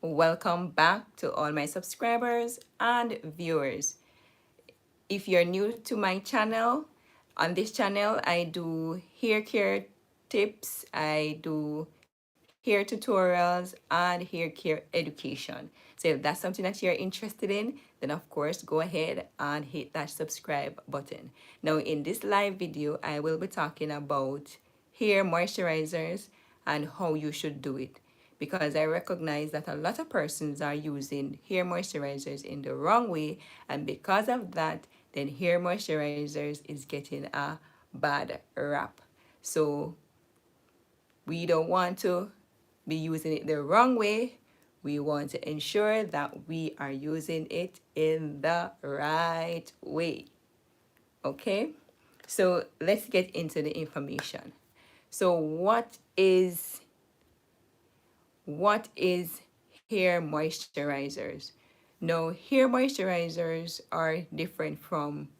Welcome back to all my subscribers and viewers. If you're new to my channel, on this channel I do hair care tips, I do hair tutorials and hair care education. So if that's something that you're interested in, then of course go ahead and hit that subscribe button. Now in this live video, I will be talking about hair moisturizers and how you should do it, because I recognize that a lot of persons are using hair moisturizers in the wrong way, and because of that, then hair moisturizers is getting a bad rap. So we don't want to be using it the wrong way. We want to ensure that we are using it in the right way. Okay? So let's get into the information. So what is hair moisturizers? Now, hair moisturizers are different from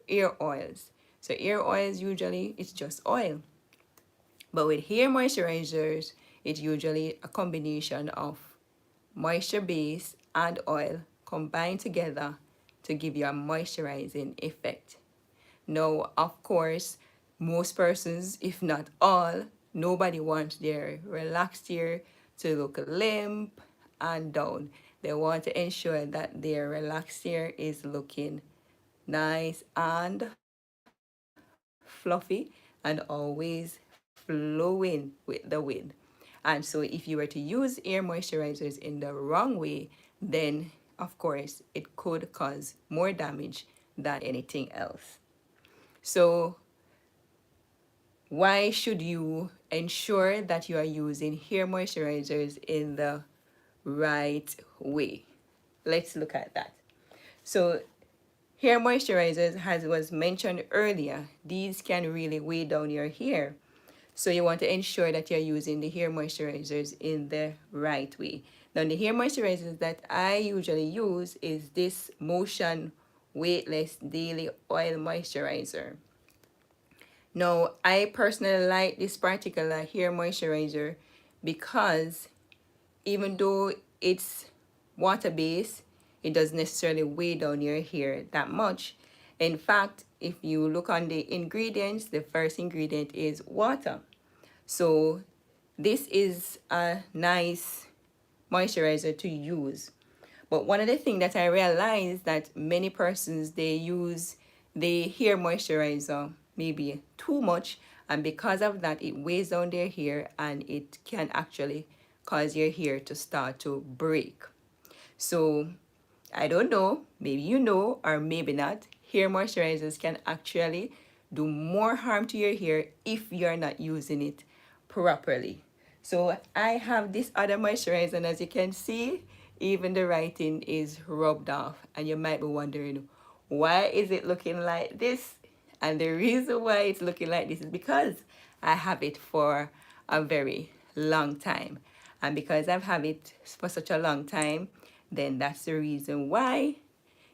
ear oils. So ear oils usually it's just oil. But with hair moisturizers, it's usually a combination of moisture base and oil combined together to give you a moisturizing effect. Now, of course, most persons, if not all, nobody wants their relaxed hair to look limp and down. They want to ensure that their relaxed hair is looking nice and fluffy and always flowing with the wind. And so if you were to use air moisturizers in the wrong way, then of course it could cause more damage than anything else. So why should you ensure that you are using hair moisturizers in the right way? Let's look at that. So hair moisturizers, as was mentioned earlier, these can really weigh down your hair. So you want to ensure that you're using the hair moisturizers in the right way. Now the hair moisturizers that I usually use is this Motion Weightless Daily Oil Moisturizer. Now I personally like this particular hair moisturizer because even though it's water based, it doesn't necessarily weigh down your hair that much. In fact, if you look on the ingredients, the first ingredient is water. So this is a nice moisturizer to use. But one of the things that I realized that many persons, they use the hair moisturizer maybe too much, and because of that it weighs down their hair and it can actually cause your hair to start to break. So I don't know, maybe you know or maybe not, hair moisturizers can actually do more harm to your hair if you're not using it properly. So I have this other moisturizer, and as you can see, even the writing is rubbed off, and you might be wondering, why is it looking like this? And the reason why it's looking like this is because I have it for a very long time. And because I've had it for such a long time, then that's the reason why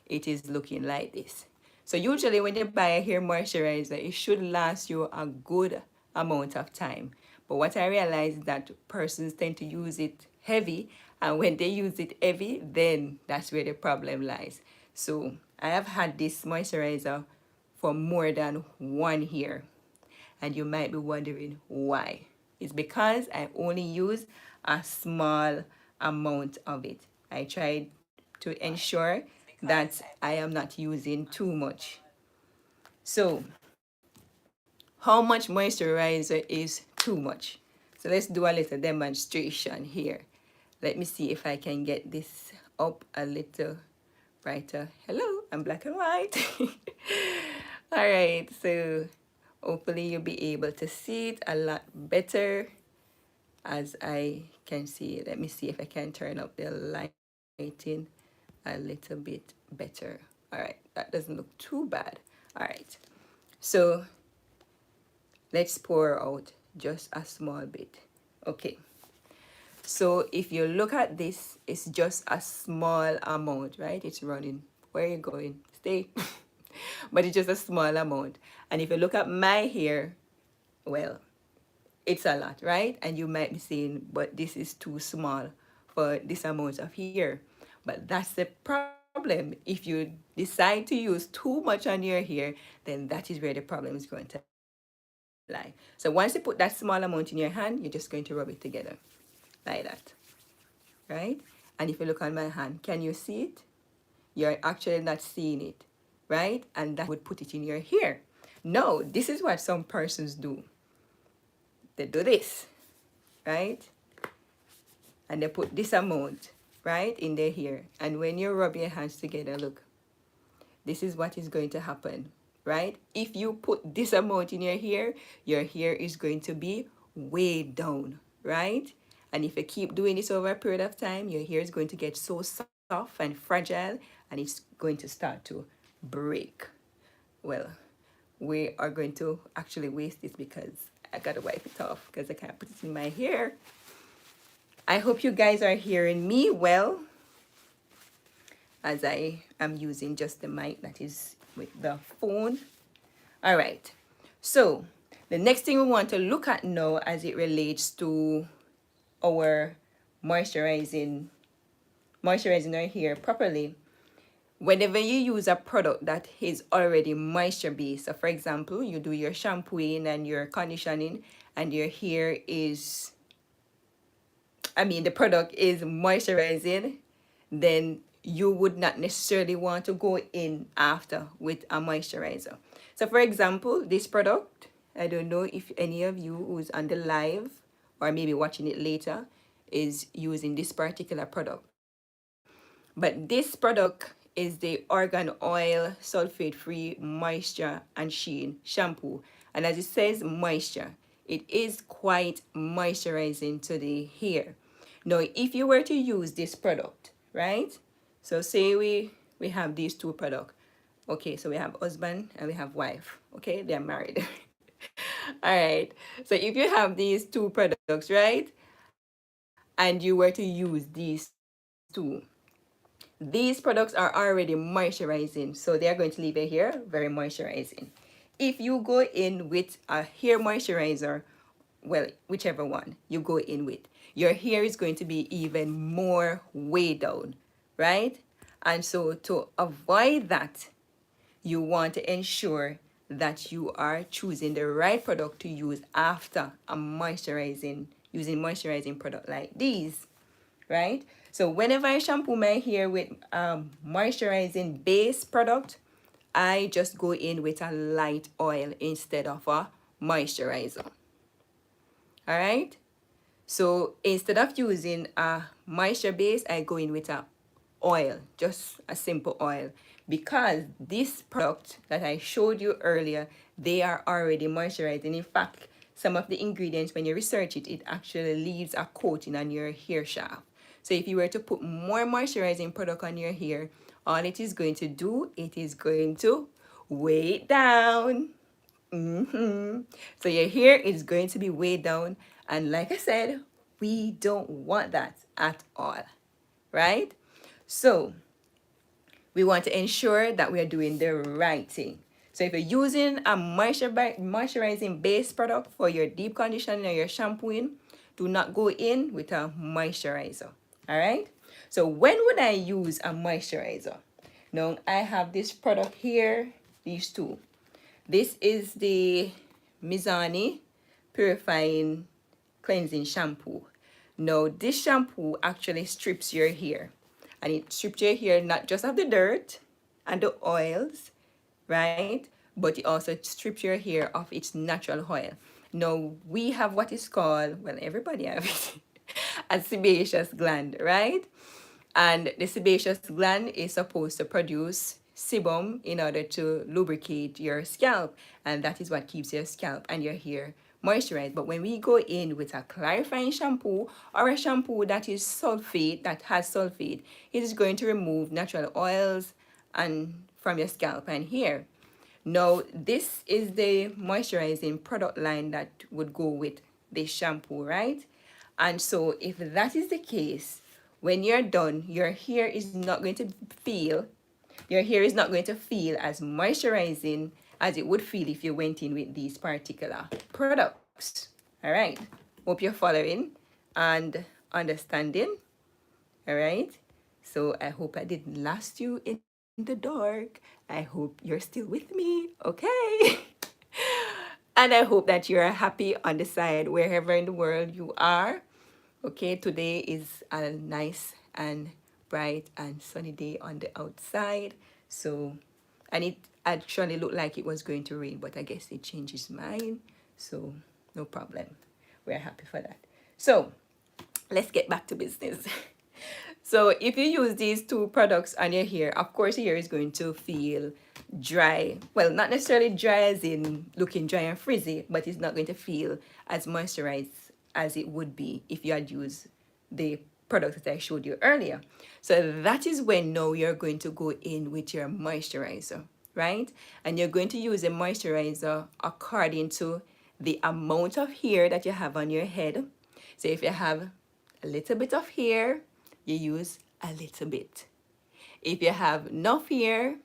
it is looking like this. So usually when you buy a hair moisturizer, it should last you a good amount of time. But what I realized is that persons tend to use it heavy, and when they use it heavy, then that's where the problem lies. So I have had this moisturizer for more than 1 year, and you might be wondering why. It's because I only use a small amount of it. I tried to ensure that I am not using too much. So how much moisturizer is too much? So let's do a little demonstration here. Let me see if I can get this up a little brighter. Hello, I'm black and white. All right, so hopefully you'll be able to see it a lot better as I can see it. Let me see if I can turn up the lighting a little bit better. All right, that doesn't look too bad. All right, so let's pour out just a small bit. Okay, so if you look at this, it's just a small amount, right? It's running. Where are you going? Stay. But it's just a small amount. And if you look at my hair, well, it's a lot, right? And you might be saying, but this is too small for this amount of hair. But that's the problem. If you decide to use too much on your hair, then that is where the problem is going to lie. So once you put that small amount in your hand, you're just going to rub it together like that, right? And if you look on my hand, can you see it? You're actually not seeing it, right? And that would put it in your hair. No, this is what some persons do. They do this, right? And they put this amount, right, in their hair. And when you rub your hands together, look, this is what is going to happen, right? If you put this amount in your hair is going to be way down, right? And if you keep doing this over a period of time, your hair is going to get so soft and fragile, and it's going to start to break. Well, we are going to actually waste this because I gotta wipe it off because I can't put it in my hair. I hope you guys are hearing me well, as I am using just the mic that is with the phone. All right, so the next thing we want to look at now as it relates to our moisturizing our hair properly, whenever you use a product that is already moisture based, so for example, you do your shampooing and your conditioning and your hair is, the product is moisturizing, then you would not necessarily want to go in after with a moisturizer. So for example, this product, I don't know if any of you who's on the live or maybe watching it later is using this particular product. But this product is the Argan Oil Sulfate Free Moisture and Sheen Shampoo. And as it says moisture, it is quite moisturizing to the hair. Now, if you were to use this product, right? So say we have these two products. Okay, so we have husband and we have wife. Okay, they're married. All right. So if you have these two products, right? And you were to use these two, these products are already moisturizing, so they are going to leave your hair very moisturizing. If you go in with a hair moisturizer, well, whichever one you go in with, your hair is going to be even more way down, right? And so to avoid that, you want to ensure that you are choosing the right product to use after a using moisturizing product like these, right? So whenever I shampoo my hair with moisturizing base product, I just go in with a light oil instead of a moisturizer. All right? So instead of using a moisture base, I go in with a oil, just a simple oil, because this product that I showed you earlier, they are already moisturizing. In fact, some of the ingredients, when you research it, it actually leaves a coating on your hair shaft. So if you were to put more moisturizing product on your hair, all it is going to do, it is going to weigh it down. So your hair is going to be weighed down, and like I said, we don't want that at all, right? So we want to ensure that we are doing the right thing. So if you're using a moisturizing base product for your deep conditioning or your shampooing, do not go in with a moisturizer. All right? So when would I use a moisturizer? Now I have this product here, these two. This is the Mizani Purifying Cleansing Shampoo. Now this shampoo actually strips your hair. And it strips your hair not just of the dirt and the oils, right? But it also strips your hair of its natural oil. Now we have what is called, well, everybody has it, a sebaceous gland, right? And the sebaceous gland is supposed to produce sebum in order to lubricate your scalp, and that is what keeps your scalp and your hair moisturized. But when we go in with a clarifying shampoo or a shampoo that has sulfate, it is going to remove natural oils and from your scalp and hair. Now this is the moisturizing product line that would go with this shampoo, right? And so if that is the case, when you're done, your hair is not going to feel as moisturizing as it would feel if you went in with these particular products. All right. Hope you're following and understanding. All right. So I hope I didn't last you in the dark. I hope you're still with me. Okay. And I hope that you're happy on the side wherever in the world you are. Okay, today is a nice and bright and sunny day on the outside. So, and it actually looked like it was going to rain, but I guess it changed its mind. So, no problem. We're happy for that. So, let's get back to business. So if you use these two products on your hair, of course your hair is going to feel dry. Well, not necessarily dry as in looking dry and frizzy, but it's not going to feel as moisturized as it would be if you had used the product that I showed you earlier. So that is when now you're going to go in with your moisturizer, right? And you're going to use a moisturizer according to the amount of hair that you have on your head. So if you have a little bit of hair, you use a little bit. If you have enough hair,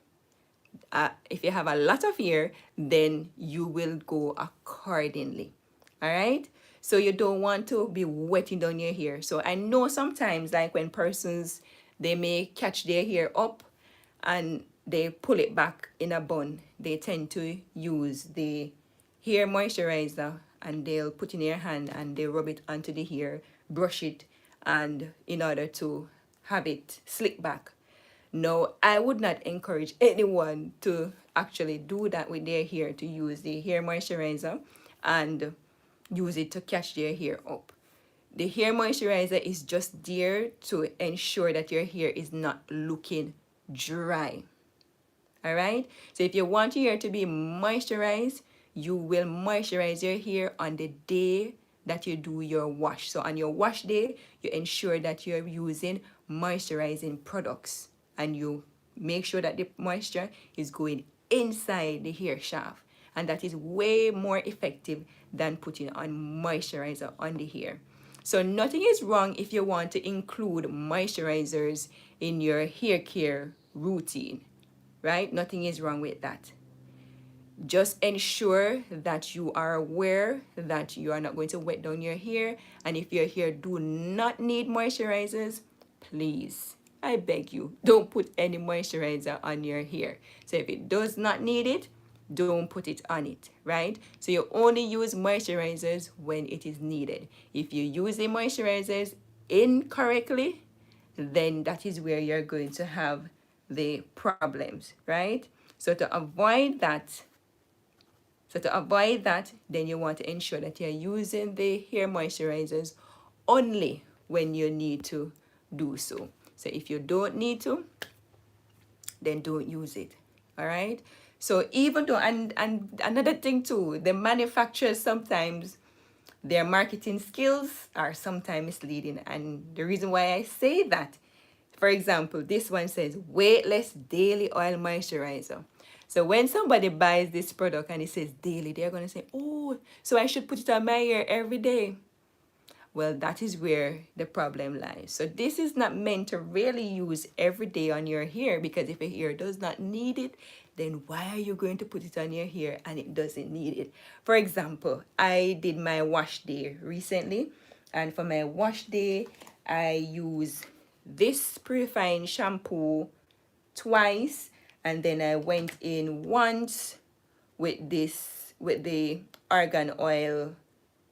if you have a lot of hair, then you will go accordingly. All right? So you don't want to be wetting down your hair. So I know sometimes, like when persons, they may catch their hair up and they pull it back in a bun, they tend to use the hair moisturizer and they'll put in their hand and they rub it onto the hair, brush it, and in order to have it slick back. No, I would not encourage anyone to actually do that with their hair, to use the hair moisturizer and use it to catch their hair up. The hair moisturizer is just there to ensure that your hair is not looking dry. All right? So if you want your hair to be moisturized, you will moisturize your hair on the day that you do your wash. So on your wash day, you ensure that you're using moisturizing products and you make sure that the moisture is going inside the hair shaft, and that is way more effective than putting on moisturizer on the hair. So nothing is wrong if you want to include moisturizers in your hair care routine, right? Nothing is wrong with that. Just ensure that you are aware that you are not going to wet down your hair, and if your hair do not need moisturizers, please, I beg you, don't put any moisturizer on your hair. So if it does not need it, don't put it on it, right? So you only use moisturizers when it is needed. If you use the moisturizers incorrectly, then that is where you're going to have the problems, right? So to avoid that, then you want to ensure that you're using the hair moisturizers only when you need to do so. So if you don't need to, then don't use it. All right? So even though, and another thing too, the manufacturers sometimes, their marketing skills are sometimes misleading. And the reason why I say that, for example, this one says weightless daily oil moisturizer. So when somebody buys this product and it says daily, they're going to say, oh, so I should put it on my hair every day. Well, that is where the problem lies. So this is not meant to really use every day on your hair, because if your hair does not need it, then why are you going to put it on your hair and it doesn't need it? For example, I did my wash day recently, and for my wash day, I use this purifying shampoo twice, and then I went in once with the argan oil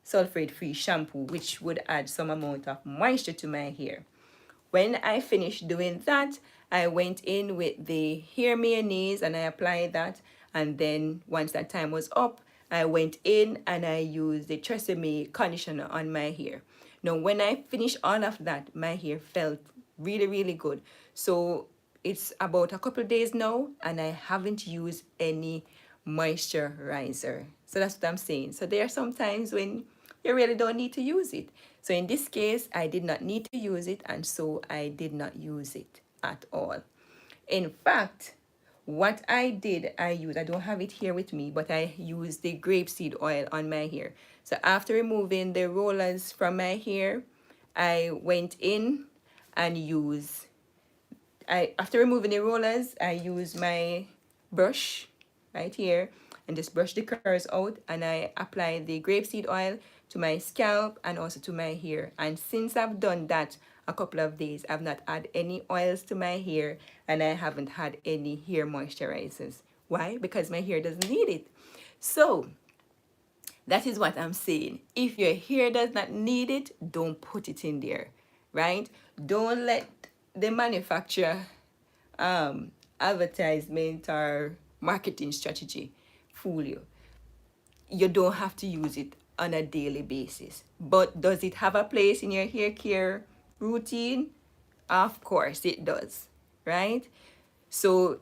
sulfate-free shampoo, which would add some amount of moisture to my hair. When I finished doing that, I went in with the hair mayonnaise and I applied that. And then once that time was up, I went in and I used the Tresemme conditioner on my hair. Now, when I finished all of that, my hair felt really, really good. So it's about a couple of days now and I haven't used any moisturizer. So that's what I'm saying. So there are some times when you really don't need to use it. So in this case, I did not need to use it, and so I did not use it at all. In fact, what I did, I don't have it here with me, but I used the grapeseed oil on my hair. So after removing the rollers from my hair, I went in and after removing the rollers, I used my brush right here and just brush the curls out, and I applied the grapeseed oil to my scalp and also to my hair. And since I've done that a couple of days. I've not had any oils to my hair, and I haven't had any hair moisturizers. Why? Because my hair doesn't need it. So that is what I'm saying. If your hair does not need it, don't put it in there, right? Don't let the manufacturer advertisement or marketing strategy fool you. You don't have to use it on a daily basis. But does it have a place in your hair care routine? Of course it does, right? So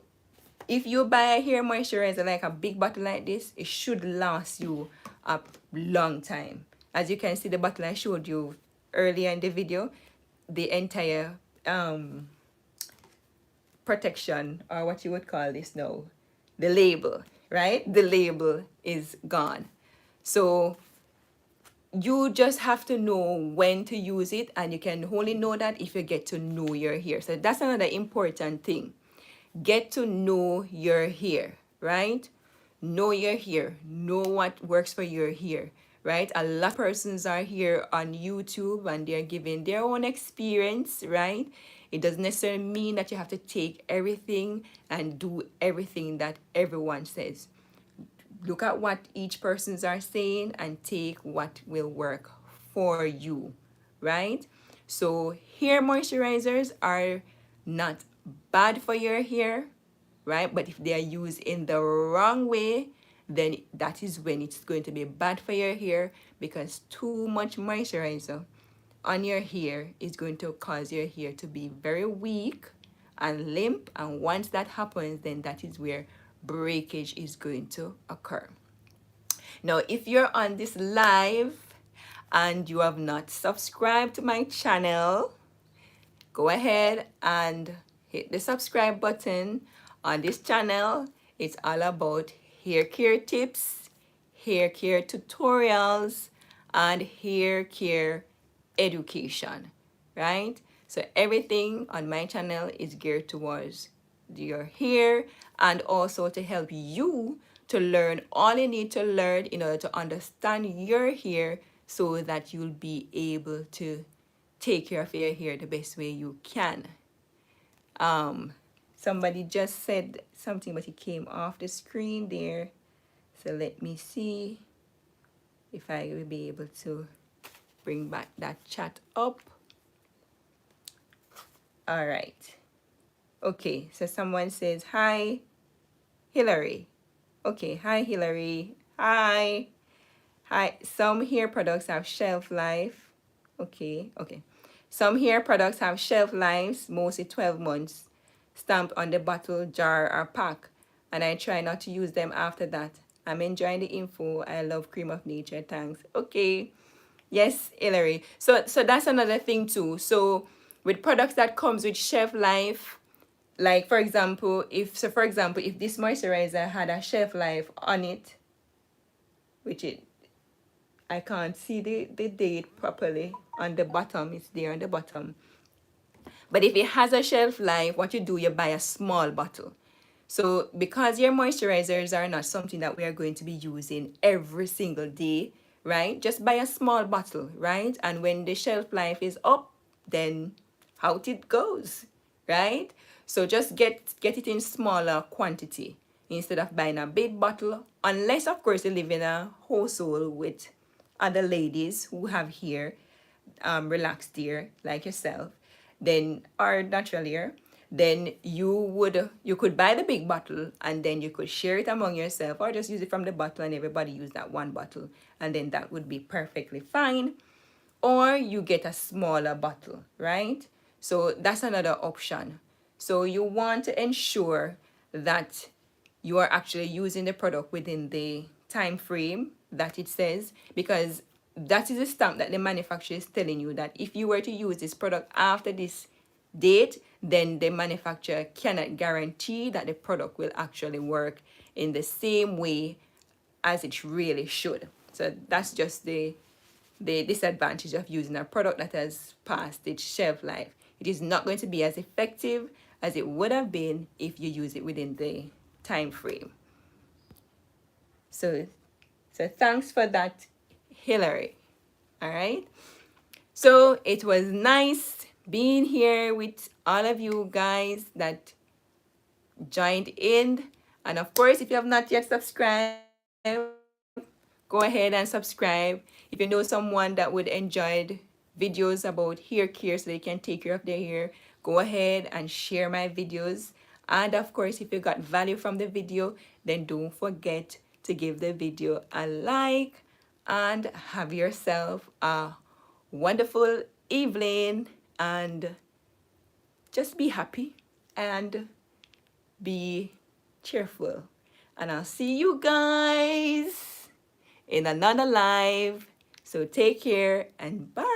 if you buy a hair moisturizer like a big bottle like this, it should last you a long time. As you can see, the bottle I showed you earlier in the video, the entire protection, or what you would call this now, the label, right? The label is gone. So you just have to know when to use it, and you can only know that if you get to know your hair. So that's another important thing. Get to know your hair, right? Know your hair. Know what works for your hair, right? A lot of persons are here on YouTube and they're giving their own experience, right? It doesn't necessarily mean that you have to take everything and do everything that everyone says. Look at what each persons are saying and take what will work for you, right? So hair moisturizers are not bad for your hair, right? But if they are used in the wrong way, then that is when it's going to be bad for your hair, because too much moisturizer on your hair is going to cause your hair to be very weak and limp, and once that happens, then that is where breakage is going to occur. Now, if you're on this live and you have not subscribed to my channel, go ahead and hit the subscribe button. On this channel, it's all about hair care tips, hair care tutorials, and hair care education, right? So everything on my channel is geared towards your hair, and also to help you to learn all you need to learn in order to understand your hair, so that you'll be able to take care of your hair the best way you can. Somebody just said something, but it came off the screen there. So let me see if I will be able to bring back that chat up. All right. Okay, so someone says, hi, Hillary. Okay, hi, Hillary. Hi. Hi. Some hair products have shelf life. Okay. Some hair products have shelf lives, mostly 12 months, stamped on the bottle, jar, or pack, and I try not to use them after that. I'm enjoying the info. I love Cream of Nature. Thanks. Okay. Yes, Hillary. So that's another thing too. So with products that comes with shelf life, like for example, if this moisturizer had a shelf life on it, which I can't see the date properly on the bottom, it's there on the bottom. But if it has a shelf life, what you do, you buy a small bottle. So because your moisturizers are not something that we are going to be using every single day, right? Just buy a small bottle, right? And when the shelf life is up, then out it goes, right? So just get it in smaller quantity instead of buying a big bottle, unless of course you live in a household with other ladies who have hair, relaxed hair like yourself, then, or natural hair, then you could buy the big bottle and then you could share it among yourself, or just use it from the bottle and everybody use that one bottle, and then that would be perfectly fine. Or you get a smaller bottle, right? So that's another option. So you want to ensure that you are actually using the product within the time frame that it says, because that is a stamp that the manufacturer is telling you that if you were to use this product after this date, then the manufacturer cannot guarantee that the product will actually work in the same way as it really should. So that's just the disadvantage of using a product that has passed its shelf life. It is not going to be as effective as it would have been if you use it within the time frame. So thanks for that, Hillary. All right. So it was nice being here with all of you guys that joined in. And of course, if you have not yet subscribed, go ahead and subscribe. If you know someone that would enjoy videos about hair care so they can take care of their hair, go ahead and share my videos. And of course, if you got value from the video, then don't forget to give the video a like and have yourself a wonderful evening, and just be happy and be cheerful. And I'll see you guys in another live. So take care and bye.